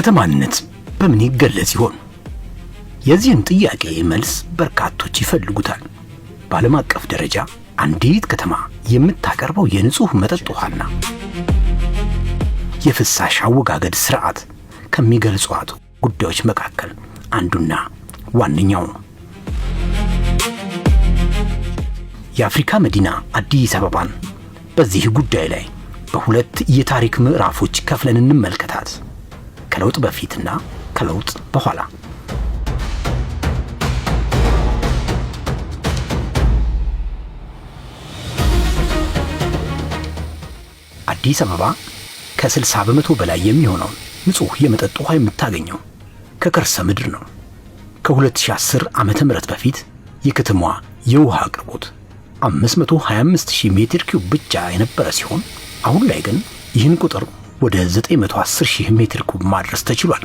ከተማነት በምን ይገለጽ ይሆን? የዚህን ጥያቄ መልስ በርካቶች ይፈልጉታል። በዓለም አቀፍ ደረጃ አንዲት ከተማ የምታቀርበው የንጹህ መጠጥ ውሃና የፍሳሽ አወጋገድ ስርዓት ከሚገልጿት ጉዳዮች መካከል አንዱና ዋነኛው ነው። የአፍሪካ መዲና አዲስ አበባን በዚህ ጉዳይ ላይ በሁለት የታሪክ ምዕራፎች ከፍለን እንመልከታት። ከለውጥ በፊትና ከለውጥ በኋላ። አዲስ አበባ ከ60 በመቶ በላይ የሚሆነው ንጹህ የመጠጥ ውሃ የምታገኘው ከከርሰ ምድር ነው። ከ2010 ዓመተ ምህረት በፊት የከተማዋ የውሃ አቅርቦት 525,000 ሜትር ኪዩብ ብቻ የነበረ ሲሆን አሁን ላይ ግን ይህን ቁጥር ወደ 910,000 ሜትር ኪዩብ ማድረስ ተችሏል።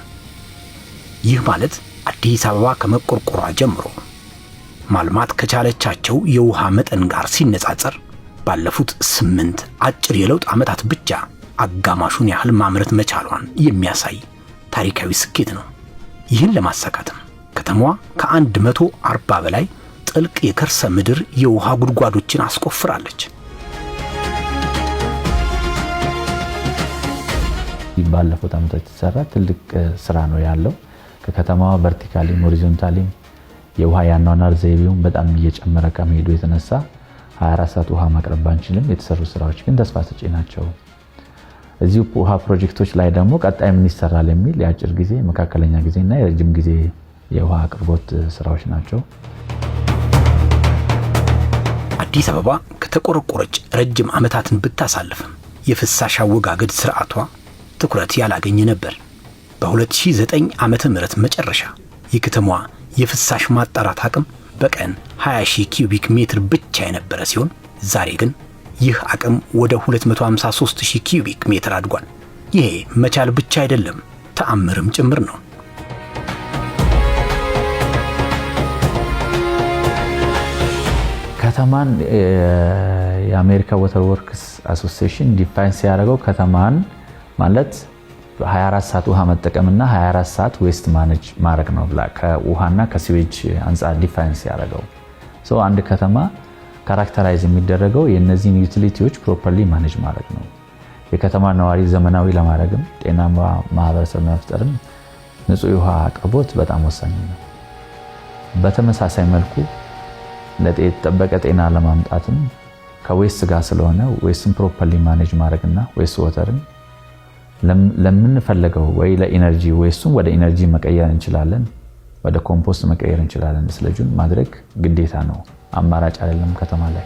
ይህ ማለት አዲስ አበባ ከመቆርቆሯ ጀምሮ ማልማት ከቻለቻቸው የውሃ መጠን ጋር ሲነጻጸር ባለፉት 8 አጭር የለውጥ ዓመታት ብቻ አጋማሹን ያህል ማምረት መቻሏን የሚያሳይ ታሪካዊ ስኬት ነው። ይህን ለማሳካትም ከተማዋ ከ140 በላይ ጥልቅ የከርሰ ምድር የውሃ ጉድጓዶችን አስቆፍራለች። ባለፉት ዓመታት የተሰራ ትልቅ ስራ ነው ያለው። ከከተማዋ ቨርቲካሊ ሆሪዞንታሊ የውሃ ያኗኗር ዘይቤውን በጣም እየጨመረ ከመሄዱ የተነሳ 24 ሰዓት ውሃ ማቅረብ ባንችልም የተሰሩ ስራዎች ግን ተስፋ ሰጪ ናቸው። እዚህ ውሃ ፕሮጀክቶች ላይ ደግሞ ቀጣይ ምን ይሰራል የሚል የአጭር ጊዜ፣ መካከለኛ ጊዜና የረጅም ጊዜ የውሃ አቅርቦት ስራዎች ናቸው። አዲስ አበባ ከተቆረቆረች ረጅም ዓመታትን ብታሳልፍም የፍሳሽ አወጋገድ ስርዓቷ ትኩረት ያላገኘ ነበር። በ2009 ዓመተ ምህረት መጨረሻ የከተማዋ የፍሳሽ ማጣራት አቅም በቀን 20,000 ኪዩቢክ ሜትር ብቻ የነበረ ሲሆን ዛሬ ግን ይህ አቅም ወደ 253,000 ኪዩቢክ ሜትር አድጓል። ይሄ መቻል ብቻ አይደለም፣ ተአምርም ጭምር ነው። ከተማን የአሜሪካ ዋተር ወርክስ አሶሲዬሽን ዲፋይን ሲያደርገው ከተማን ማለት 24 ሰዓት ውሃ መጠቀምና 24 ሰዓት ዌስት ማኔጅ ማድረግ ነው ብላ ከውሃና ከሲዌጅ አንፃር ዲፋይን ሲያደርገው አንድ ከተማ ካራክተራይዝ የሚደረገው የነዚህን ዩቲሊቲዎች ፕሮፐርሊ ማኔጅ ማድረግ ነው። የከተማ ነዋሪ ዘመናዊ ለማድረግም ጤናማ ማህበረሰብ መፍጠርም ንጹህ ውሃ አቅርቦት በጣም ወሳኝ ነው። በተመሳሳይ መልኩ ለተጠበቀ ጤና ለማምጣትም ከዌስት ጋር ስለሆነ ዌስትን ፕሮፐርሊ ማኔጅ ማድረግና ዌስት ዋተርን ለምንፈልገው ወይ ለኢነርጂ ዌስቱን ወደ ኢነርጂ መቀየር እንችላለን፣ ወደ ኮምፖስት መቀየር እንችላለን። ስለዚህ ማድረግ ግዴታ ነው፣ አማራጭ አይደለም። ከተማ ላይ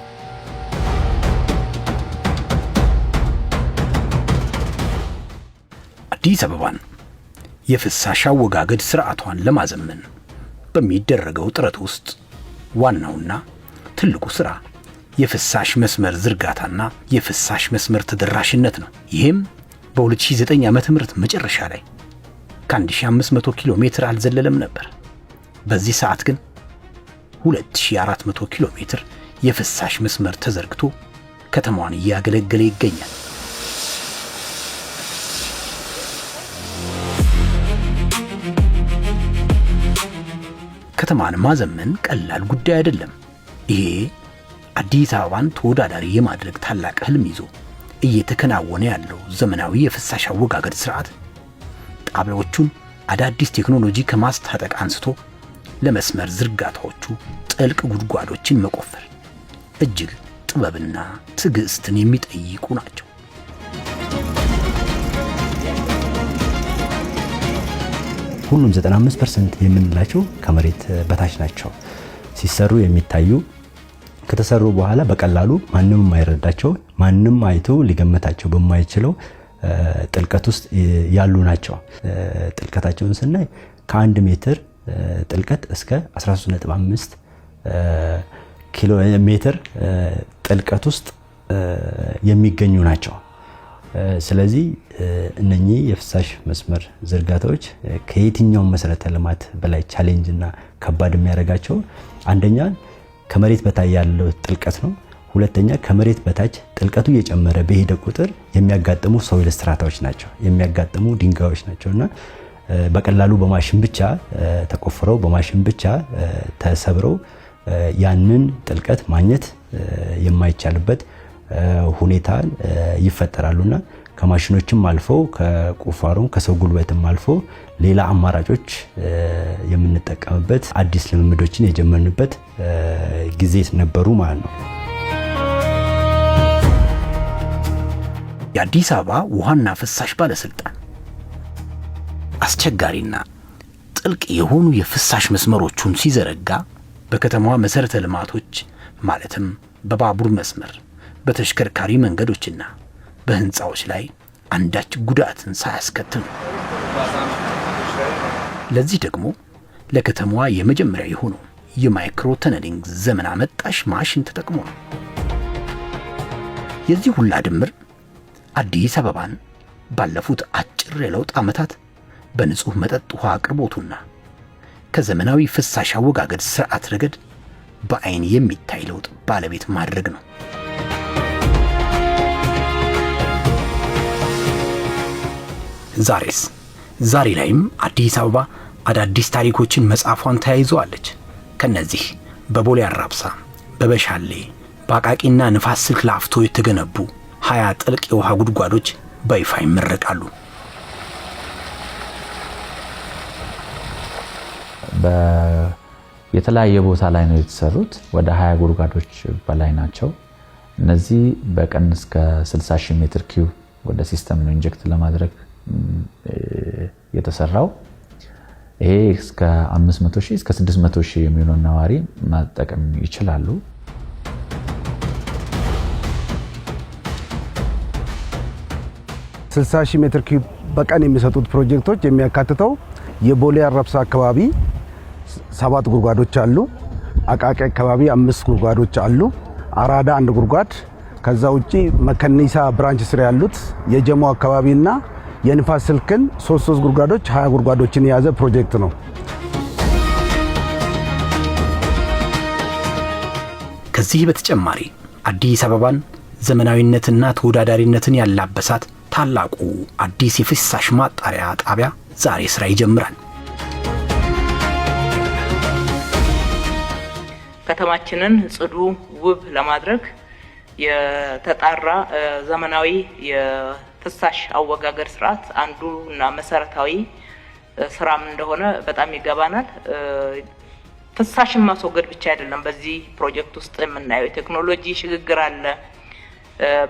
አዲስ አበባን የፍሳሽ አወጋገድ ስርዓቷን ለማዘመን በሚደረገው ጥረት ውስጥ ዋናውና ትልቁ ስራ የፍሳሽ መስመር ዝርጋታና የፍሳሽ መስመር ተደራሽነት ነው። ይህም በ2009 ዓመተ ምህረት መጨረሻ ላይ ከ1500 ኪሎ ሜትር አልዘለለም ነበር። በዚህ ሰዓት ግን 2400 ኪሎ ሜትር የፍሳሽ መስመር ተዘርግቶ ከተማዋን እያገለገለ ይገኛል። ከተማን ማዘመን ቀላል ጉዳይ አይደለም። ይሄ አዲስ አበባን ተወዳዳሪ የማድረግ ታላቅ ህልም ይዞ እየተከናወነ ያለው ዘመናዊ የፍሳሽ አወጋገድ ስርዓት ጣቢያዎቹን አዳዲስ ቴክኖሎጂ ከማስታጠቅ አንስቶ ለመስመር ዝርጋታዎቹ ጥልቅ ጉድጓዶችን መቆፈር እጅግ ጥበብና ትዕግስትን የሚጠይቁ ናቸው። ሁሉም 95% የምንላቸው ከመሬት በታች ናቸው። ሲሰሩ የሚታዩ ከተሰሩ በኋላ በቀላሉ ማንም የማይረዳቸው ማንም አይቶ ሊገመታቸው በማይችለው ጥልቀት ውስጥ ያሉ ናቸው። ጥልቀታቸውን ስናይ ከ1 ሜትር ጥልቀት እስከ 13.5 ኪሎ ሜትር ጥልቀት ውስጥ የሚገኙ ናቸው። ስለዚህ እነኚህ የፍሳሽ መስመር ዝርጋታዎች ከየትኛው መሰረተ ልማት በላይ ቻሌንጅ እና ከባድ የሚያደርጋቸው አንደኛ ከመሬት በታች ያለው ጥልቀት ነው። ሁለተኛ ከመሬት በታች ጥልቀቱ እየጨመረ በሄደ ቁጥር የሚያጋጥሙ ሶይል ስትራታዎች ናቸው፣ የሚያጋጥሙ ድንጋዮች ናቸውና በቀላሉ በማሽን ብቻ ተቆፍረው በማሽን ብቻ ተሰብረው ያንን ጥልቀት ማግኘት የማይቻልበት ሁኔታ ይፈጠራሉና ከማሽኖችም አልፈው ከቁፋሮም ከሰው ጉልበትም አልፎ ሌላ አማራጮች የምንጠቀምበት አዲስ ልምምዶችን የጀመርንበት ጊዜ ነበሩ ማለት ነው። የአዲስ አበባ ውሃና ፍሳሽ ባለስልጣን አስቸጋሪና ጥልቅ የሆኑ የፍሳሽ መስመሮቹን ሲዘረጋ በከተማዋ መሰረተ ልማቶች ማለትም በባቡር መስመር፣ በተሽከርካሪ መንገዶችና በህንፃዎች ላይ አንዳች ጉዳትን ሳያስከትል ነው። ለዚህ ደግሞ ለከተማዋ የመጀመሪያ የሆነው የማይክሮ ተነሊንግ ዘመን አመጣሽ ማሽን ተጠቅሞ ነው። የዚህ ሁላ ድምር አዲስ አበባን ባለፉት አጭር የለውጥ ዓመታት በንጹህ መጠጥ ውሃ አቅርቦቱና ከዘመናዊ ፍሳሽ አወጋገድ ስርዓት ረገድ በአይን የሚታይ ለውጥ ባለቤት ማድረግ ነው። ዛሬ ላይም አዲስ አበባ አዳዲስ ታሪኮችን መጻፏን ተያይዘዋለች። ከነዚህ በቦሌ አራብሳ፣ በበሻሌ፣ በአቃቂና ንፋስ ስልክ ላፍቶ የተገነቡ 20 ጥልቅ የውሃ ጉድጓዶች በይፋ ይመረቃሉ። የተለያየ ቦታ ላይ ነው የተሰሩት። ወደ 20 ጉድጓዶች በላይ ናቸው። እነዚህ በቀን እስከ 60,000 ሜትር ኪዩብ ወደ ሲስተም ነው ኢንጀክት ለማድረግ የተሰራው። ይሄ እስከ 500,000 እስከ 600,000 የሚሆነው ነዋሪ መጠቀም ይችላሉ። 60,000 ሜትር ኪዩብ በቀን የሚሰጡት ፕሮጀክቶች የሚያካትተው የቦሌ አራብሳ አካባቢ 7 ጉድጓዶች አሉ። አቃቂ አካባቢ 5 ጉድጓዶች አሉ። አራዳ 1 ጉድጓድ፣ ከዛ ውጪ መከኒሳ ብራንች ስር ያሉት የጀሞ አካባቢና የንፋስ ስልክን 3 ጉድጓዶች 20 ጉድጓዶችን የያዘ ፕሮጀክት ነው። ከዚህ በተጨማሪ አዲስ አበባን ዘመናዊነትና ተወዳዳሪነትን ያላበሳት ታላቁ አዲስ የፍሳሽ ማጣሪያ ጣቢያ ዛሬ ስራ ይጀምራል። ከተማችንን ጽዱ ውብ ለማድረግ የተጣራ ዘመናዊ የፍሳሽ አወጋገድ ስርዓት አንዱና መሰረታዊ ስራም እንደሆነ በጣም ይገባናል። ፍሳሽን ማስወገድ ብቻ አይደለም። በዚህ ፕሮጀክት ውስጥ የምናየው የቴክኖሎጂ ሽግግር አለ።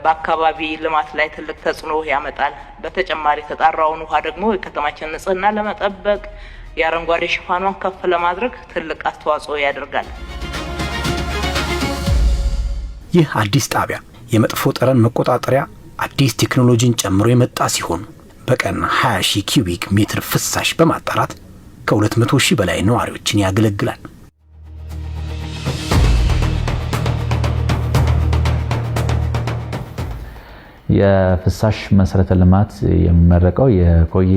በአካባቢ ልማት ላይ ትልቅ ተጽዕኖ ያመጣል። በተጨማሪ ተጣራውን ውሃ ደግሞ የከተማችንን ንጽህና ለመጠበቅ የአረንጓዴ ሽፋኗን ከፍ ለማድረግ ትልቅ አስተዋጽኦ ያደርጋል። ይህ አዲስ ጣቢያ የመጥፎ ጠረን መቆጣጠሪያ አዲስ ቴክኖሎጂን ጨምሮ የመጣ ሲሆን በቀን 20,000 ኪዩቢክ ሜትር ፍሳሽ በማጣራት ከ200,000 በላይ ነዋሪዎችን ያገለግላል። የፍሳሽ መሰረተ ልማት የሚመረቀው የኮዬ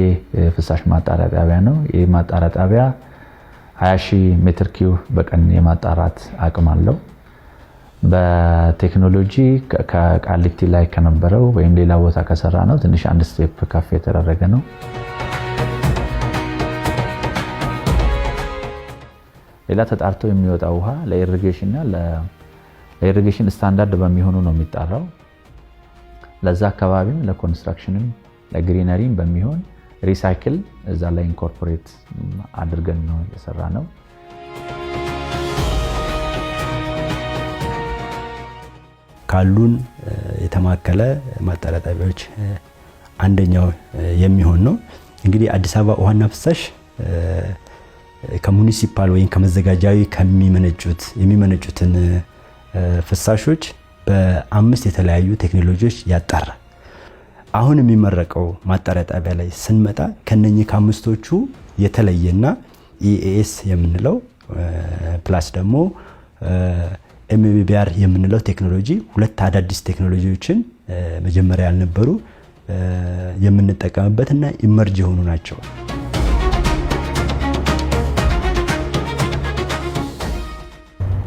ፍሳሽ ማጣሪያ ጣቢያ ነው። ይህ ማጣሪያ ጣቢያ 20,000 ሜትር ኪዩብ በቀን የማጣራት አቅም አለው። በቴክኖሎጂ ከቃሊቲ ላይ ከነበረው ወይም ሌላ ቦታ ከሰራ ነው ትንሽ አንድ ስቴፕ ከፍ የተደረገ ነው። ሌላ ተጣርቶ የሚወጣው ውሃ ለኢሪጌሽን ስታንዳርድ በሚሆኑ ነው የሚጣራው። ለዛ አካባቢም ለኮንስትራክሽንም ለግሪነሪም በሚሆን ሪሳይክል እዛ ላይ ኢንኮርፖሬት አድርገን ነው የሰራ ነው። ካሉን የተማከለ ማጣሪያ ጣቢያዎች አንደኛው የሚሆን ነው። እንግዲህ አዲስ አበባ ውሃና ፍሳሽ ከሙኒሲፓል ወይም ከመዘጋጃዊ የሚመነጩትን ፍሳሾች በ5 የተለያዩ ቴክኖሎጂዎች ያጣራ። አሁን የሚመረቀው ማጣሪያ ጣቢያ ላይ ስንመጣ ከነኚህ ከአምስቶቹ የተለየና ኢኤኤስ የምንለው ፕላስ ደግሞ ኤምቢቢአር የምንለው ቴክኖሎጂ 2 አዳዲስ ቴክኖሎጂዎችን መጀመሪያ ያልነበሩ የምንጠቀምበትና ኢመርጅ የሆኑ ናቸው።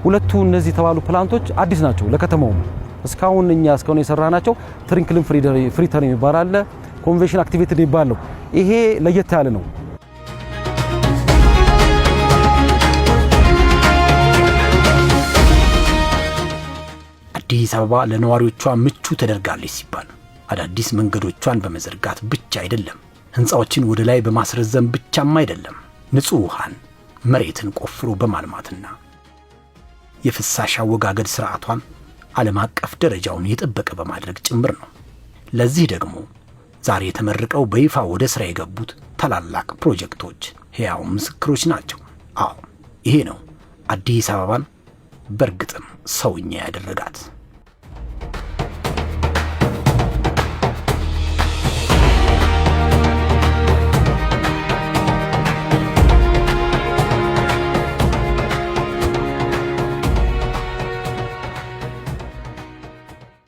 ሁለቱ እነዚህ የተባሉ ፕላንቶች አዲስ ናቸው ለከተማው። እስካሁን የሰራናቸው ትሪንክልን ፍሪተር የሚባል አለ፣ ኮንቬንሽን አክቲቬትድ የሚባል ነው። ይሄ ለየት ያለ ነው። አዲስ አበባ ለነዋሪዎቿ ምቹ ተደርጋለች ሲባል አዳዲስ መንገዶቿን በመዘርጋት ብቻ አይደለም፣ ህንፃዎችን ወደ ላይ በማስረዘም ብቻም አይደለም፣ ንጹህ ውሃን መሬትን ቆፍሮ በማልማትና የፍሳሽ አወጋገድ ስርዓቷን ዓለም አቀፍ ደረጃውን የጠበቀ በማድረግ ጭምር ነው። ለዚህ ደግሞ ዛሬ ተመርቀው በይፋ ወደ ሥራ የገቡት ታላላቅ ፕሮጀክቶች ሕያው ምስክሮች ናቸው። አዎ ይሄ ነው አዲስ አበባን በእርግጥም ሰውኛ ያደረጋት።